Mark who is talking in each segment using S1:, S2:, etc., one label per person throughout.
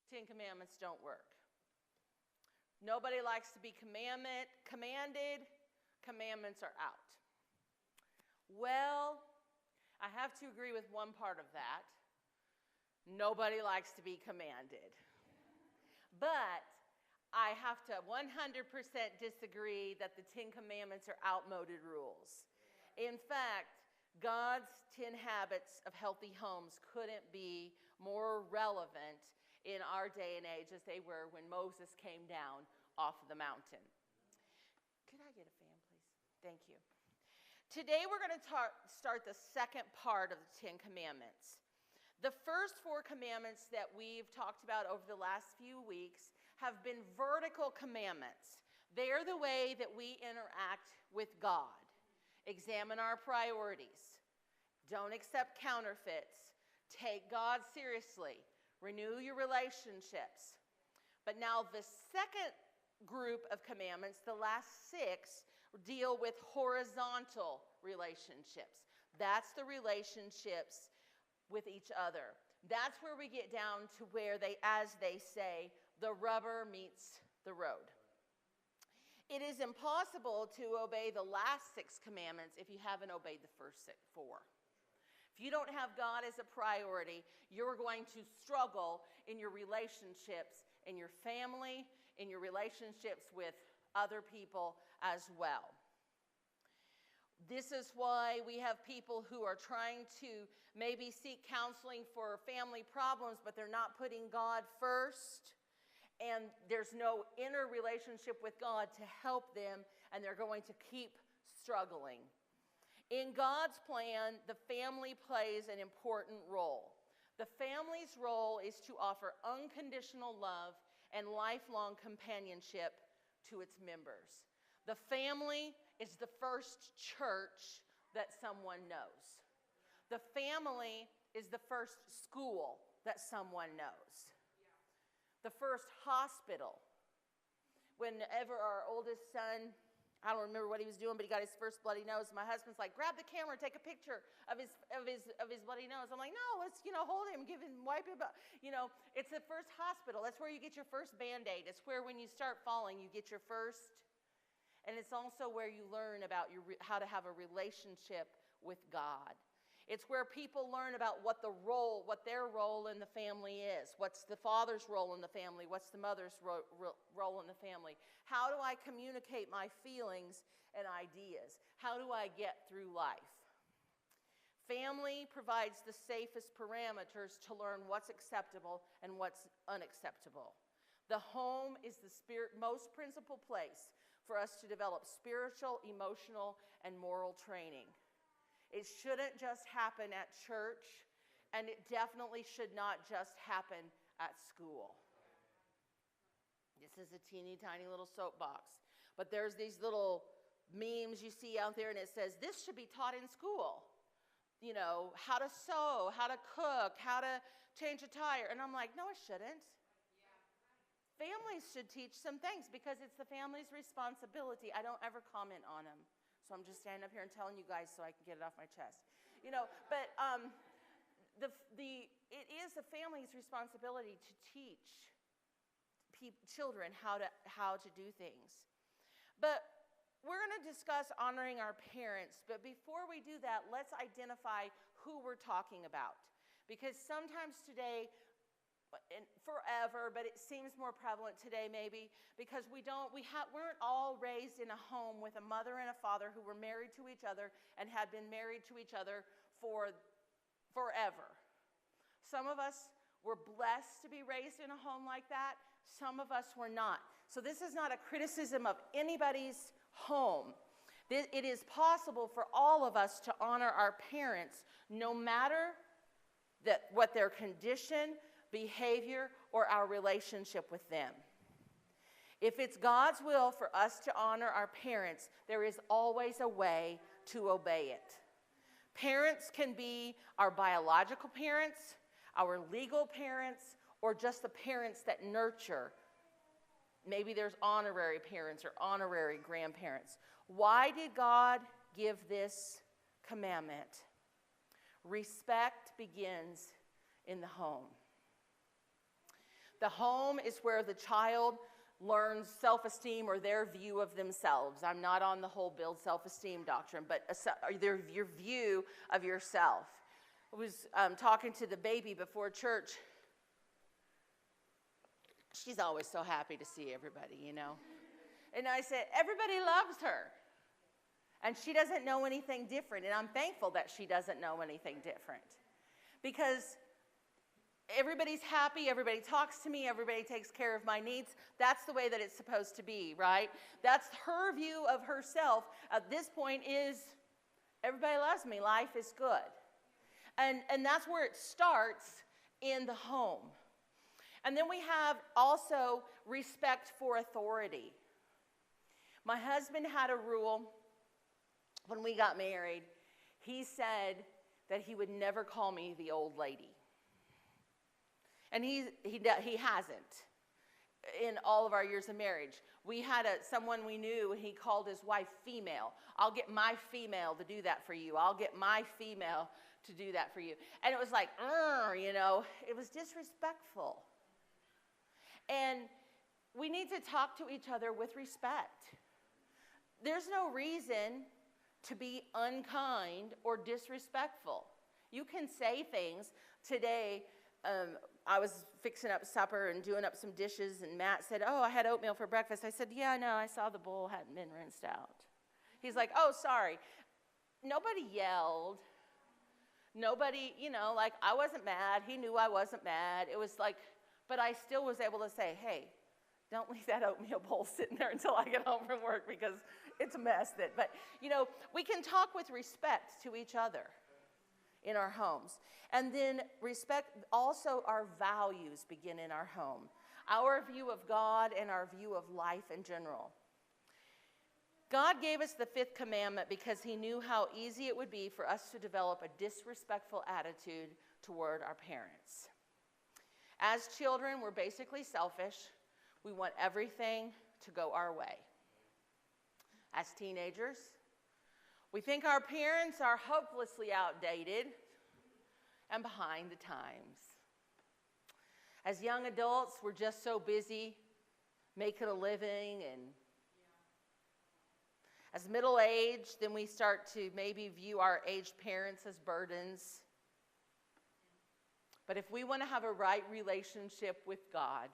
S1: Ten Commandments don't work. Nobody likes to be commanded. Commandments are out. Well, I have to agree with one part of that. Nobody likes to be commanded. But I have to 100% disagree that the Ten Commandments are outmoded rules. In fact, God's 10 habits of healthy homes couldn't be more relevant in our day and age as they were when Moses came down off of the mountain. Could I get a fan, please? Thank you. Today we're going to start the second part of the Ten Commandments. The first 4 commandments that we've talked about over the last few weeks have been vertical commandments. They're the way that we interact with God. Examine our priorities. Don't accept counterfeits. Take God seriously. Renew your relationships. But now the second group of commandments, the last 6, deal with horizontal relationships. That's the relationships with each other. That's where we get down to where as they say, the rubber meets the road. It is impossible to obey the last 6 commandments if you haven't obeyed the first 4. If you don't have God as a priority, you're going to struggle in your relationships, in your family, in your relationships with other people as well. This is why we have people who are trying to maybe seek counseling for family problems, but they're not putting God first. And there's no inner relationship with God to help them, and they're going to keep struggling. In God's plan, the family plays an important role. The family's role is to offer unconditional love and lifelong companionship to its members. The family is the first church that someone knows. The family is the first school that someone knows. The first hospital. Whenever our oldest son, I don't remember what he was doing, but he got his first bloody nose. My husband's like, grab the camera, take a picture of his bloody nose. I'm like, no, let's, hold him, wipe him up. It's the first hospital. That's where you get your first Band-Aid. It's where when you start falling, you get your first. And it's also where you learn about how to have a relationship with God. It's where people learn about what their role in the family is. What's the father's role in the family? What's the mother's role in the family? How do I communicate my feelings and ideas? How do I get through life? Family provides the safest parameters to learn what's acceptable and what's unacceptable. The home is the most principal place for us to develop spiritual, emotional, and moral training. It shouldn't just happen at church, and it definitely should not just happen at school. This is a teeny tiny little soapbox, but there's these little memes you see out there, and it says, this should be taught in school. How to sew, how to cook, how to change a tire. And I'm like, no, it shouldn't. Families should teach some things because it's the family's responsibility. I don't ever comment on them. So I'm just standing up here and telling you guys so I can get it off my chest. But it is the family's responsibility to teach children how to do things. But we're going to discuss honoring our parents. But before we do that, let's identify who we're talking about. Because sometimes today, and forever, but it seems more prevalent today maybe because we weren't all raised in a home with a mother and a father who were married to each other and had been married to each other for forever. Some of us were blessed to be raised in a home like that. Some of us were not. So this is not a criticism of anybody's home. It is possible for all of us to honor our parents no matter what their condition, behavior, or our relationship with them. If it's God's will for us to honor our parents, there is always a way to obey it. Parents can be our biological parents, our legal parents, or just the parents that nurture. Maybe there's honorary parents or honorary grandparents. Why did God give this commandment? Respect begins in the home. The home is where the child learns self-esteem or their view of themselves. I'm not on the whole build self-esteem doctrine, but your view of yourself. I was talking to the baby before church. She's always so happy to see everybody, you know. And I said, everybody loves her. And she doesn't know anything different. And I'm thankful that she doesn't know anything different. Because everybody's happy, everybody talks to me, everybody takes care of my needs. That's the way that it's supposed to be, right? That's her view of herself at this point is, everybody loves me, life is good. And that's where it starts in the home. And then we have also respect for authority. My husband had a rule when we got married. He said that he would never call me the old lady. And he hasn't in all of our years of marriage. We had someone we knew, and he called his wife female. I'll get my female to do that for you. I'll get my female to do that for you. And it was like, you know, it was disrespectful. And we need to talk to each other with respect. There's no reason to be unkind or disrespectful. You can say things. Today, I was fixing up supper and doing up some dishes, and Matt said, oh, I had oatmeal for breakfast. I said, yeah, I know. I saw the bowl hadn't been rinsed out. He's like, oh, sorry. Nobody yelled. Nobody, you know, like, I wasn't mad. He knew I wasn't mad. It was like, but I still was able to say, hey, don't leave that oatmeal bowl sitting there until I get home from work because it's a mess. But, you know, we can talk with respect to each other in our homes. And then respect, also our values begin in our home. Our view of God and our view of life in general. God gave us the fifth commandment because he knew how easy it would be for us to develop a disrespectful attitude toward our parents. As children, we're basically selfish. We want everything to go our way. As teenagers, we think our parents are hopelessly outdated and behind the times. As young adults, we're just so busy making a living, and as middle-aged, then we start to maybe view our aged parents as burdens. But if we want to have a right relationship with God,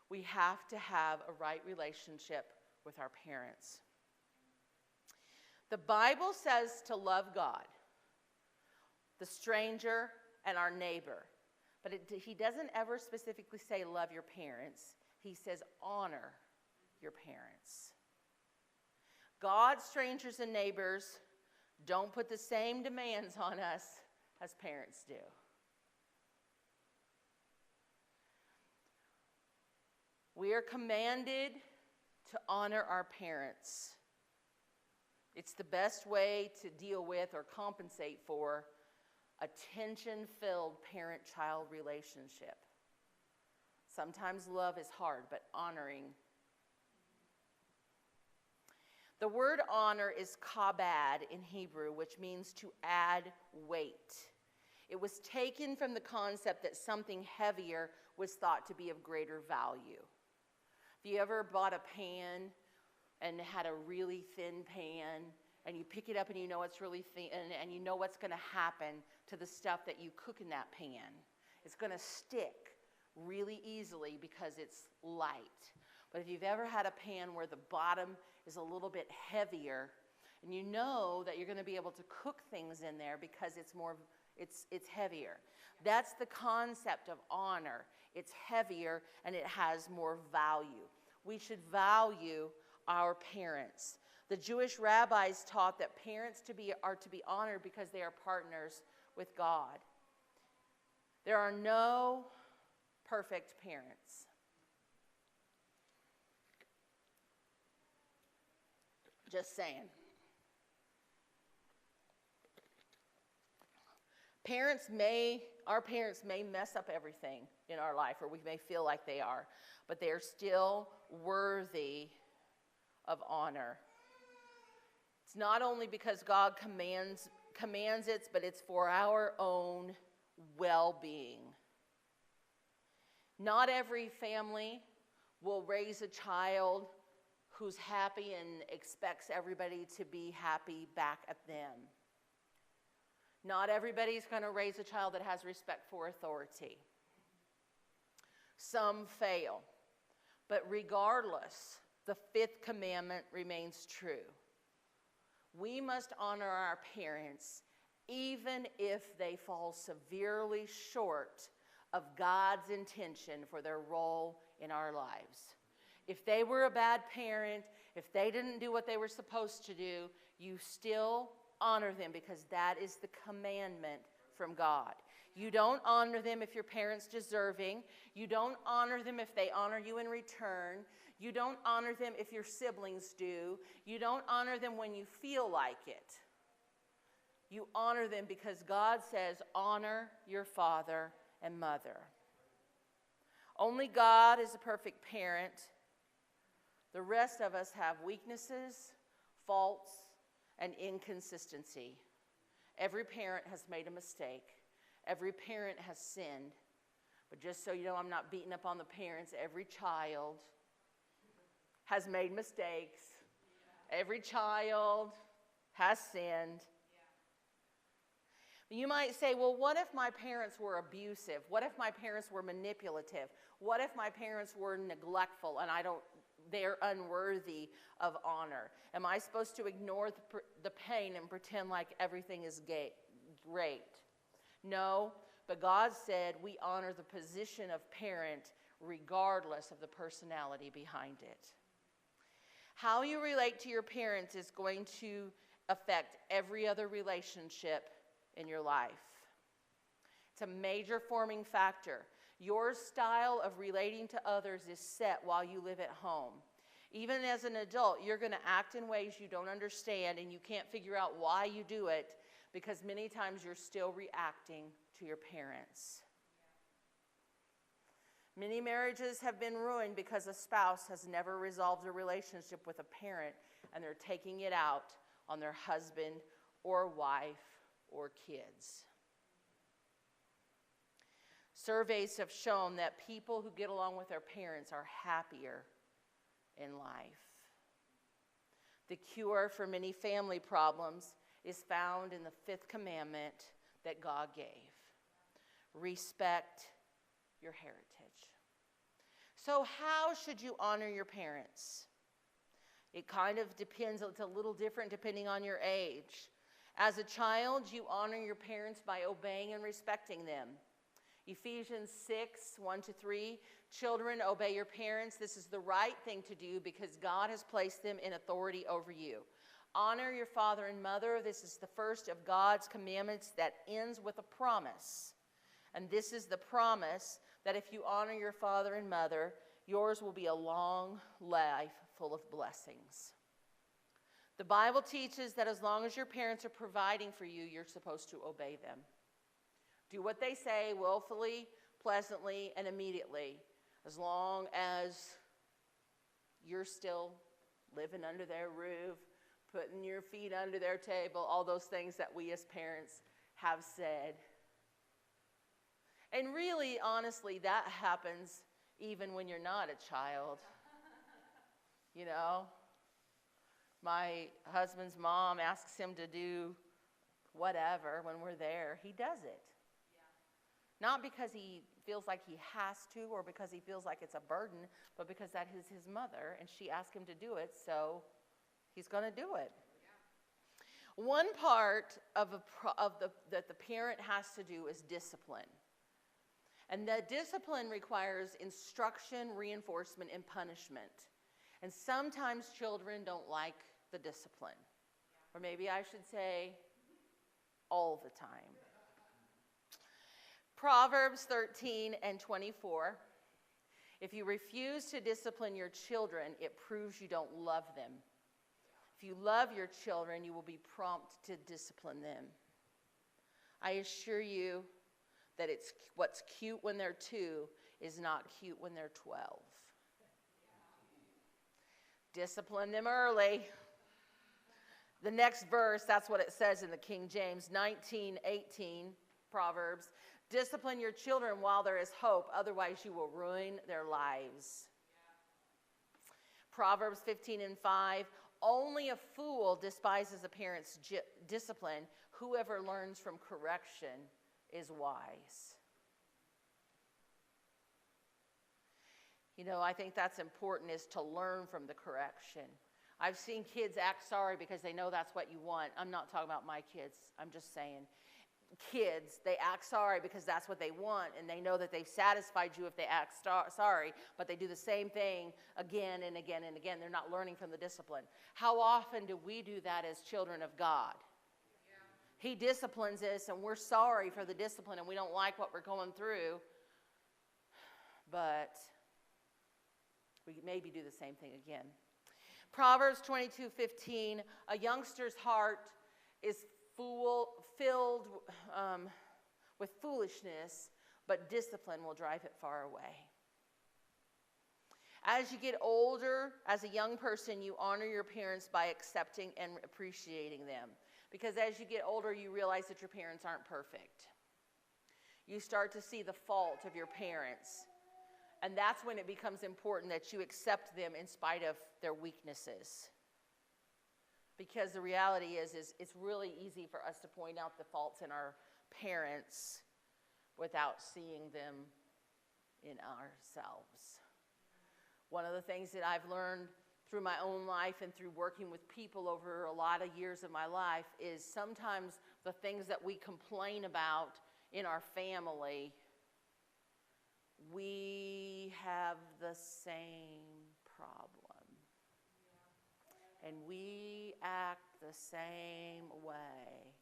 S1: we have to have a right relationship with our parents. The Bible says to love God, the stranger, and our neighbor. But he doesn't ever specifically say love your parents. He says honor your parents. God, strangers, and neighbors don't put the same demands on us as parents do. We are commanded to honor our parents. It's the best way to deal with or compensate for a tension-filled parent-child relationship. Sometimes love is hard, but honoring. The word honor is kabad in Hebrew, which means to add weight. It was taken from the concept that something heavier was thought to be of greater value. Have you ever bought a pan and had a really thin pan, and you pick it up and you know it's really thin, and you know what's going to happen to the stuff that you cook in that pan? It's going to stick really easily because it's light. But if you've ever had a pan where the bottom is a little bit heavier, and you know that you're going to be able to cook things in there because it's heavier. That's the concept of honor. It's heavier and it has more value. We should value our parents. The Jewish rabbis taught that parents are to be honored because they are partners with God. There are no perfect parents. Just saying. Our parents may mess up everything in our life, or we may feel like they are, but they are still worthy of honor. It's not only because God commands it, but it's for our own well-being. Not every family will raise a child who's happy and expects everybody to be happy back at them. Not everybody's going to raise a child that has respect for authority. Some fail. But regardless, the fifth commandment remains true. We must honor our parents even if they fall severely short of God's intention for their role in our lives. If they were a bad parent, if they didn't do what they were supposed to do, you still honor them because that is the commandment from God. You don't honor them if your parent's deserving. You don't honor them if they honor you in return. You don't honor them if your siblings do. You don't honor them when you feel like it. You honor them because God says, honor your father and mother. Only God is a perfect parent. The rest of us have weaknesses, faults, and inconsistency. Every parent has made a mistake. Every parent has sinned. But just so you know, I'm not beating up on the parents. Every child has made mistakes. Every child has sinned. You might say, well, what if my parents were abusive? What if my parents were manipulative? What if my parents were neglectful and they're unworthy of honor? Am I supposed to ignore the pain and pretend like everything is great? No, but God said we honor the position of parent regardless of the personality behind it. How you relate to your parents is going to affect every other relationship in your life. It's a major forming factor. Your style of relating to others is set while you live at home. Even as an adult, you're going to act in ways you don't understand and you can't figure out why you do it because many times you're still reacting to your parents. Many marriages have been ruined because a spouse has never resolved a relationship with a parent and they're taking it out on their husband or wife or kids. Surveys have shown that people who get along with their parents are happier in life. The cure for many family problems is found in the fifth commandment that God gave. Respect your heritage. So how should you honor your parents? It kind of depends. It's a little different depending on your age. As a child, you honor your parents by obeying and respecting them. Ephesians 6, 1-3, children, obey your parents. This is the right thing to do because God has placed them in authority over you. Honor your father and mother. This is the first of God's commandments that ends with a promise. And this is the promise that if you honor your father and mother, yours will be a long life full of blessings. The Bible teaches that as long as your parents are providing for you, you're supposed to obey them. Do what they say willfully, pleasantly, and immediately, as long as you're still living under their roof, putting your feet under their table, all those things that we as parents have said. And really, honestly, that happens even when you're not a child. You know? My husband's mom asks him to do whatever when we're there. He does it. Yeah. Not because he feels like he has to or because he feels like it's a burden, but because that is his mother and she asked him to do it, so he's going to do it. Yeah. One part that the parent has to do is discipline. And the discipline requires instruction, reinforcement, and punishment. And sometimes children don't like the discipline. Or maybe I should say all the time. Proverbs 13:24. If you refuse to discipline your children, it proves you don't love them. If you love your children, you will be prompt to discipline them. I assure you that it's what's cute when they're 2 is not cute when they're 12. Discipline them early. The next verse, that's what it says in the King James, 19:18, Proverbs. Discipline your children while there is hope, otherwise you will ruin their lives. Proverbs 15:5, only a fool despises a parent's discipline. Whoever learns from correction is wise. You know, I think that's important, is to learn from the correction. I've seen kids act sorry because they know that's what you want. I'm not talking about my kids. I'm just saying. Kids, they act sorry because that's what they want, and they know that they've satisfied you if they act sorry, but they do the same thing again and again and again. They're not learning from the discipline. How often do we do that as children of God? Yeah. He disciplines us, and we're sorry for the discipline, and we don't like what we're going through, but we maybe do the same thing again. Proverbs 22:15, a youngster's heart is filled with foolishness, but discipline will drive it far away. As you get older, as a young person, you honor your parents by accepting and appreciating them. Because as you get older, you realize that your parents aren't perfect. You start to see the fault of your parents. And that's when it becomes important that you accept them in spite of their weaknesses. Because the reality is it's really easy for us to point out the faults in our parents without seeing them in ourselves. One of the things that I've learned through my own life and through working with people over a lot of years of my life is sometimes the things that we complain about in our family, we have the same problem. And we act the same way.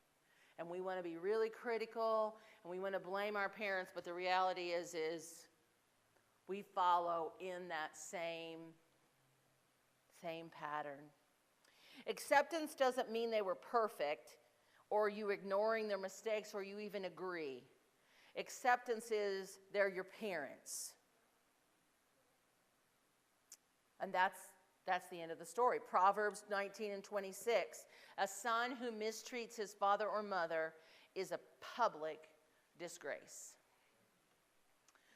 S1: And we want to be really critical, and we want to blame our parents, but the reality is we follow in that same pattern. Acceptance doesn't mean they were perfect, or you ignoring their mistakes, or you even agree. Acceptance is they're your parents. And that's the end of the story. Proverbs 19:26. A son who mistreats his father or mother is a public disgrace.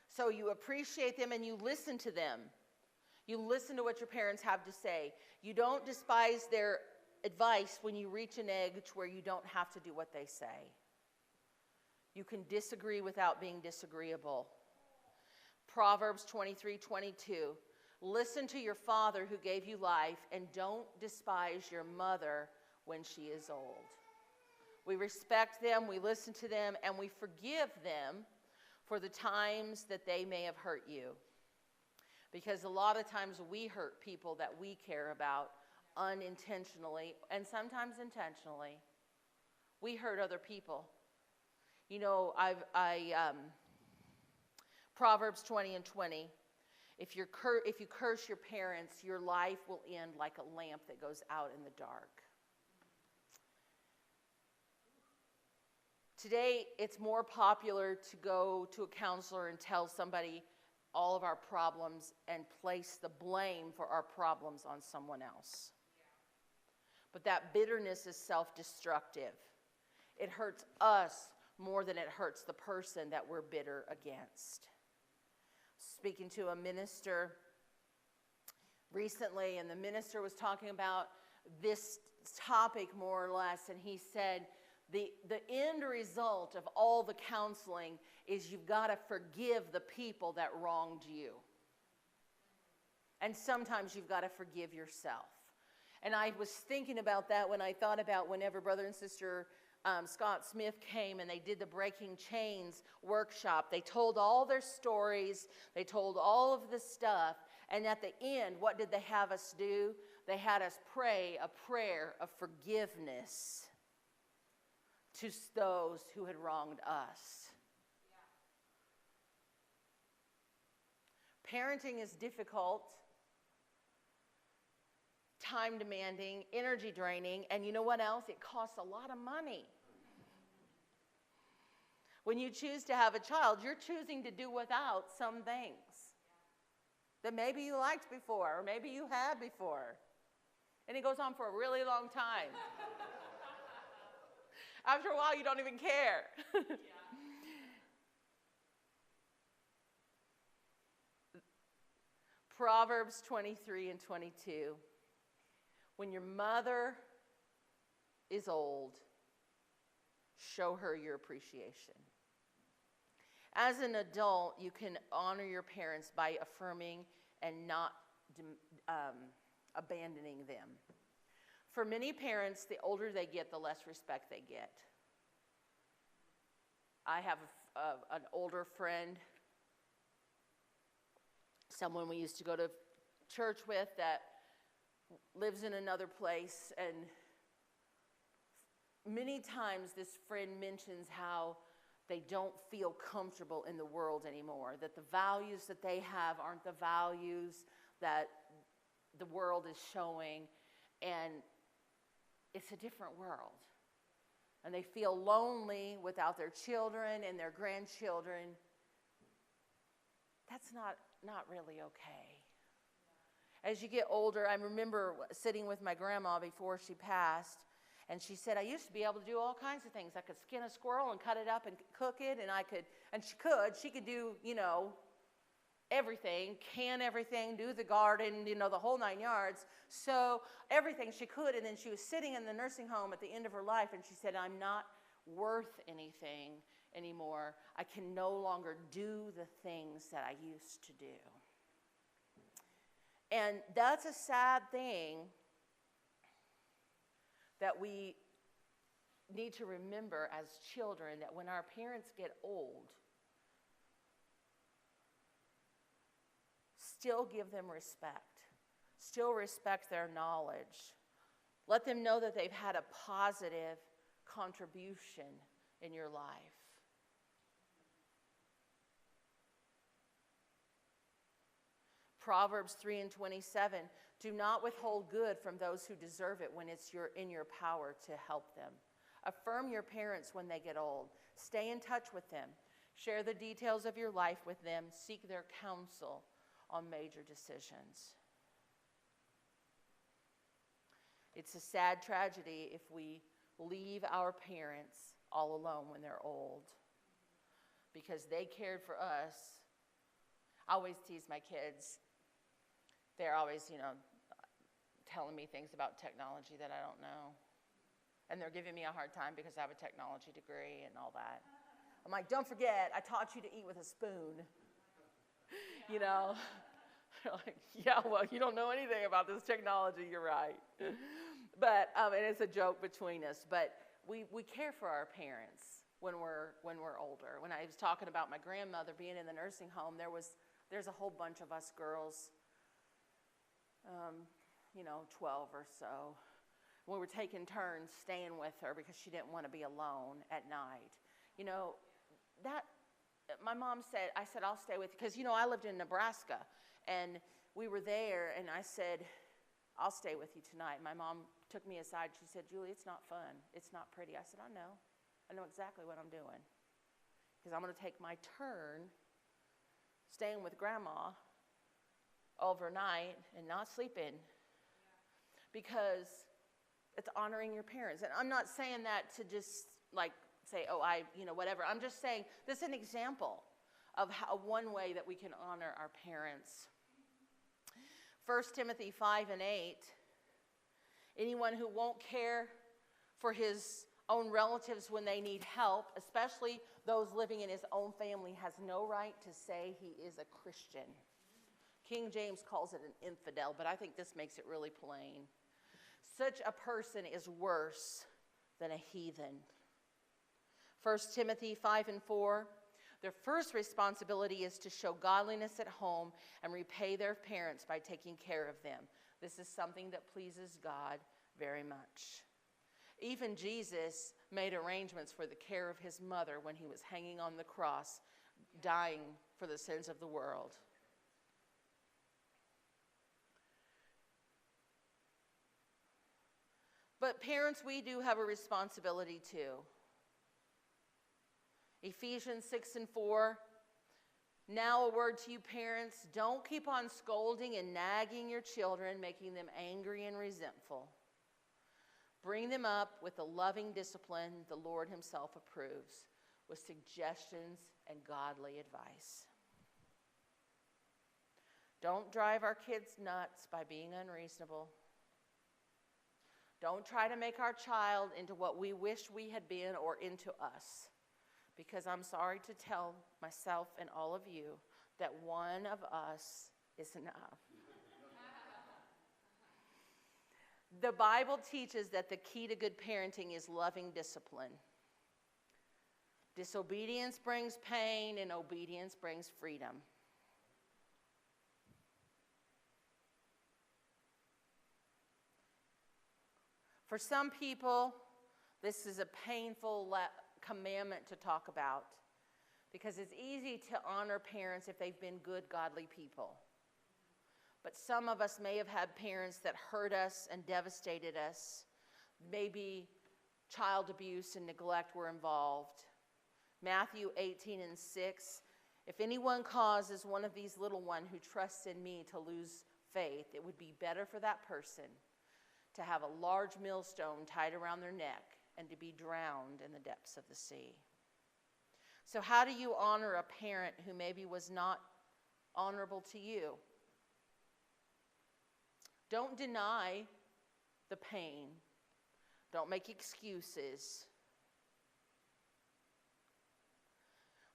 S1: So you appreciate them and you listen to them. You listen to what your parents have to say. You don't despise their advice when you reach an age where you don't have to do what they say. You can disagree without being disagreeable. Proverbs 23:22. Listen to your father who gave you life, and don't despise your mother when she is old. We respect them, we listen to them, and we forgive them for the times that they may have hurt you. Because a lot of times we hurt people that we care about unintentionally, and sometimes intentionally. We hurt other people. You know, Proverbs 20:20. If you curse your parents, your life will end like a lamp that goes out in the dark. Today, it's more popular to go to a counselor and tell somebody all of our problems and place the blame for our problems on someone else. But that bitterness is self-destructive. It hurts us more than it hurts the person that we're bitter against. Speaking to a minister recently, and the minister was talking about this topic more or less, and he said the end result of all the counseling is you've got to forgive the people that wronged you. And sometimes you've got to forgive yourself. And I was thinking about that when I thought about whenever Brother and Sister Scott Smith came and they did the Breaking Chains workshop. They told all their stories. They told all of the stuff. And at the end, what did they have us do? They had us pray a prayer of forgiveness to those who had wronged us. Yeah. Parenting is difficult, time demanding, energy draining, and you know what else? It costs a lot of money. When you choose to have a child, you're choosing to do without some things that maybe you liked before, or maybe you had before. And it goes on for a really long time. After a while, you don't even care. Proverbs 23 and 22. When your mother is old, show her your appreciation. As an adult, you can honor your parents by affirming and not abandoning them. For many parents, the older they get, the less respect they get. I have an older friend, someone we used to go to church with, that lives in another place, and many times this friend mentions how they don't feel comfortable in the world anymore, that the values that they have aren't the values that the world is showing, and it's a different world. And they feel lonely without their children and their grandchildren. That's not really okay. As you get older, I remember sitting with my grandma before she passed, and she said, I used to be able to do all kinds of things. I could skin a squirrel and cut it up and cook it, and she could do, everything, can everything, do the garden, the whole 9 yards. So everything she could, and then she was sitting in the nursing home at the end of her life, and she said, I'm not worth anything anymore. I can no longer do the things that I used to do. And that's a sad thing that we need to remember as children, that when our parents get old, still give them respect. Still respect their knowledge. Let them know that they've had a positive contribution in your life. Proverbs 3 and 27, do not withhold good from those who deserve it when it's in your power to help them. Affirm your parents when they get old. Stay in touch with them. Share the details of your life with them. Seek their counsel on major decisions. It's a sad tragedy if we leave our parents all alone when they're old, because they cared for us. I always tease my kids. They're always, telling me things about technology that I don't know. And they're giving me a hard time because I have a technology degree and all that. I'm like, don't forget, I taught you to eat with a spoon. They're like, yeah, well, you don't know anything about this technology, you're right. But, and it's a joke between us, but we care for our parents when we're older. When I was talking about my grandmother being in the nursing home, there's a whole bunch of us girls, 12 or so. We were taking turns staying with her because she didn't want to be alone at night. My mom said, I said, I'll stay with you. Because, I lived in Nebraska, and we were there, and I said, I'll stay with you tonight. My mom took me aside. She said, Julie, it's not fun. It's not pretty. I said, I know. I know exactly what I'm doing. Because I'm going to take my turn staying with Grandma overnight and not sleeping. Because it's honoring your parents. And I'm not saying that to just say, whatever. I'm just saying this is an example of one way that we can honor our parents. 1 Timothy 5 and 8, anyone who won't care for his own relatives when they need help, especially those living in his own family, has no right to say he is a Christian. King James calls it an infidel, but I think this makes it really plain. Such a person is worse than a heathen. 1 Timothy 5 and 4, their first responsibility is to show godliness at home and repay their parents by taking care of them. This is something that pleases God very much. Even Jesus made arrangements for the care of his mother when he was hanging on the cross, dying for the sins of the world. But parents, we do have a responsibility too. Ephesians 6 and 4, now a word to you parents, don't keep on scolding and nagging your children, making them angry and resentful. Bring them up with the loving discipline the Lord himself approves, with suggestions and godly advice. Don't drive our kids nuts by being unreasonable. Don't try to make our child into what we wish we had been or into us. Because I'm sorry to tell myself and all of you that one of us is enough. The Bible teaches that the key to good parenting is loving discipline. Disobedience brings pain, and obedience brings freedom. For some people, this is a painful commandment to talk about because it's easy to honor parents if they've been good, godly people. But some of us may have had parents that hurt us and devastated us. Maybe child abuse and neglect were involved. Matthew 18:6, if anyone causes one of these little ones who trusts in me to lose faith, it would be better for that person to have a large millstone tied around their neck and to be drowned in the depths of the sea. So how do you honor a parent who maybe was not honorable to you? Don't deny the pain. Don't make excuses.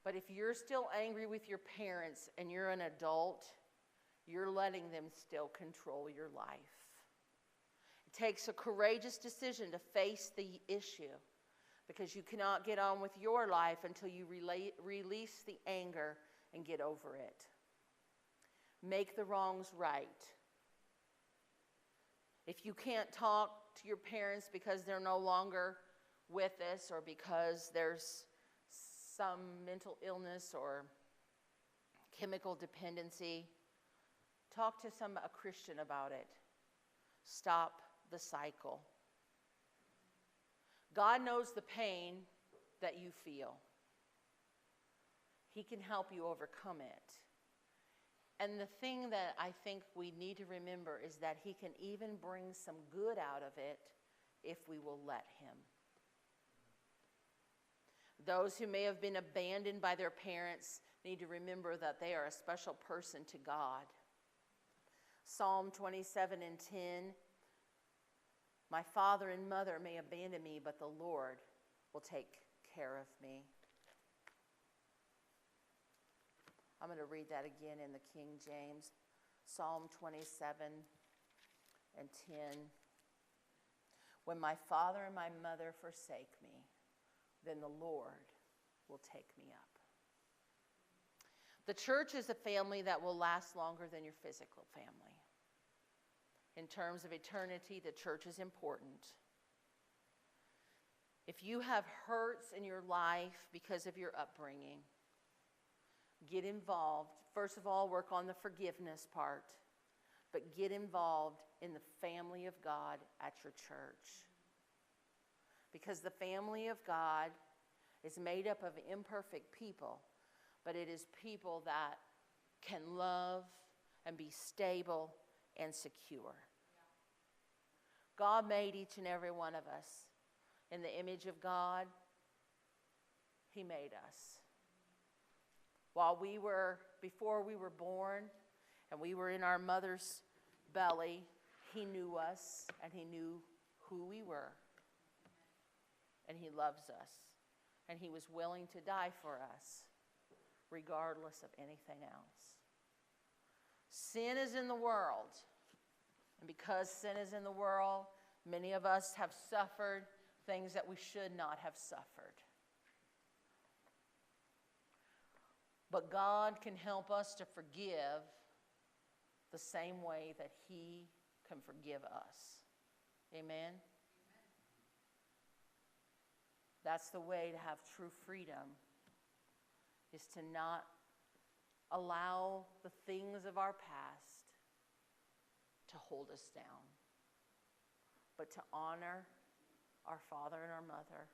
S1: But if you're still angry with your parents and you're an adult, you're letting them still control your life. It takes a courageous decision to face the issue because you cannot get on with your life until you release the anger and get over it. Make the wrongs right. If you can't talk to your parents because they're no longer with us or because there's some mental illness or chemical dependency, talk to a Christian about it. Stop the cycle. God knows the pain that you feel. He can help you overcome it. And the thing that I think we need to remember is that He can even bring some good out of it if we will let Him. Those who may have been abandoned by their parents need to remember that they are a special person to God. Psalm 27:10, my father and mother may abandon me, but the Lord will take care of me. I'm going to read that again in the King James. Psalm 27:10. When my father and my mother forsake me, then the Lord will take me up. The church is a family that will last longer than your physical family. In terms of eternity, the church is important. If you have hurts in your life because of your upbringing, get involved. First of all, work on the forgiveness part, but get involved in the family of God at your church. Because the family of God is made up of imperfect people, but it is people that can love and be stable and secure. God made each and every one of us in the image of God. He made us. Before we were born and we were in our mother's belly, He knew us and He knew who we were. And He loves us. And He was willing to die for us, regardless of anything else. Sin is in the world. And because sin is in the world, many of us have suffered things that we should not have suffered. But God can help us to forgive the same way that He can forgive us. Amen? That's the way to have true freedom, is to not allow the things of our past to hold us down, but to honor our father and our mother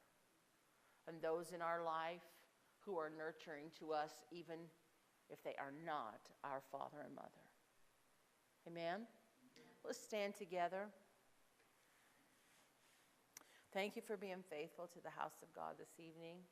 S1: and those in our life who are nurturing to us, even if they are not our father and mother. Amen? Let's stand together. Thank you for being faithful to the house of God this evening.